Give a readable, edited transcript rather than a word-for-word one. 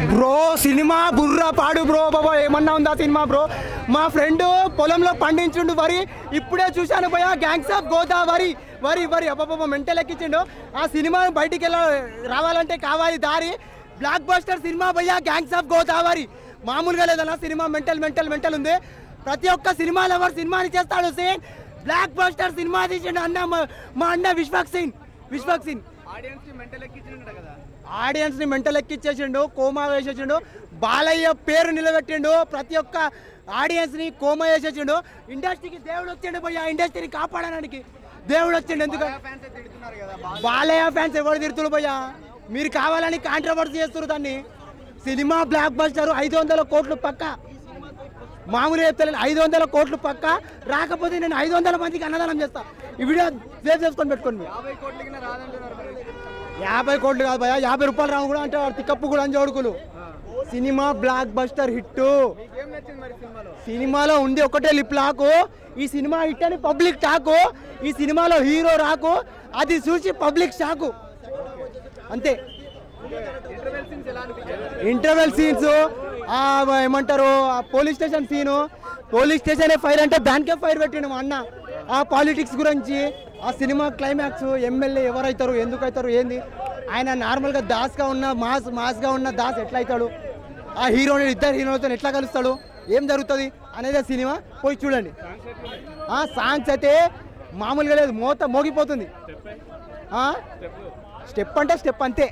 Bro cinema Borra పాడు bro బాబా ఏమన్నా ఉందా సినిమా బ్రో. మా ఫ్రెండ్ పొలంలో పండించుండు వరి, ఇప్పుడే చూశాను భయ గ్యాంగ్స్ ఆఫ్ గోదావరి వరి వరి అబ్బాబా మెంటల్ ఎక్కించిండు. ఆ సినిమా బయటికి రావాలంటే కావాలి దారి. బ్లాక్ బస్టర్ సినిమా భయ్యా గ్యాంగ్స్ ఆఫ్ గోదావరి, మామూలుగా లేదన్నా సినిమా. మెంటల్ మెంటల్ మెంటల్ ఉంది. ప్రతి ఒక్క సినిమా లవర్ సినిమాని చేస్తాడు సీన్. బ్లాక్ బస్టర్ సినిమా తీసిండు అన్న, మా అన్న విశ్వక్ సింగ్. ఆడియన్స్ ని మెంటల్ ఎక్కిచ్చేసిండు, కోమా వేసేసిండు. బాలయ్య పేరు నిలబెట్టిండు, ప్రతి ఒక్క ఆడియన్స్ ని కోమా వేసేసిండు. ఇండస్ట్రీకి దేవుడు వచ్చిండు భయ్యా, ఇండస్ట్రీని కాపాడడానికి దేవుడు వచ్చిండు. ఎందుకంటే బాలయ్య ఫ్యాన్స్ ఎవరు తిడుతున్నారు భయ్యా, మీరు కావాలని కాంట్రవర్సీ చేస్తున్నారు దాన్ని. సినిమా బ్లాక్ బస్టర్ 500 కోట్లు పక్క, మామూలు చెప్తాను 500 కోట్లు పక్క. రాకపోతే నేను 500 మందికి అన్నదానం చేస్తా. ఈ వీడియో సేవ్ చేసుకొని పెట్టుకోండి. 50 కోట్లు కాదు భయ, 50 రూపాయలు రావు కూడా అంటే తిక్కప్పు కూడా అని జోడుకులు. Cinema block buster hit. సినిమాలో ఉంది ఒకటే లిప్ లాకు. ఈ సినిమా హిట్ అని పబ్లిక్ టాకు. ఈ సినిమాలో హీరో రాకు, అది చూసి పబ్లిక్ షాకు అంతే. ఇంటర్వెల్ సీన్స్ ఏమంటారు, police station scene, police station fire అంటే దానికే ఫైర్ పెట్టిండు మా అన్న. ఆ పాలిటిక్స్ గురించి, ఆ సినిమా క్లైమాక్స్, ఎమ్మెల్యే ఎవరైతారు, ఎందుకు అవుతారు, ఏంది, ఆయన నార్మల్గా దాస్గా ఉన్న మాస్గా ఉన్న దాస్ ఎట్లా అవుతాడు, ఆ హీరోని ఇద్దరు హీరోలతో ఎట్లా కలుస్తాడు, ఏం జరుగుతుంది అనేది సినిమా పోయి చూడండి. సాంగ్స్ అయితే మామూలుగా లేదు, మోగిపోతుంది. స్టెప్ అంటే స్టెప్ అంతే.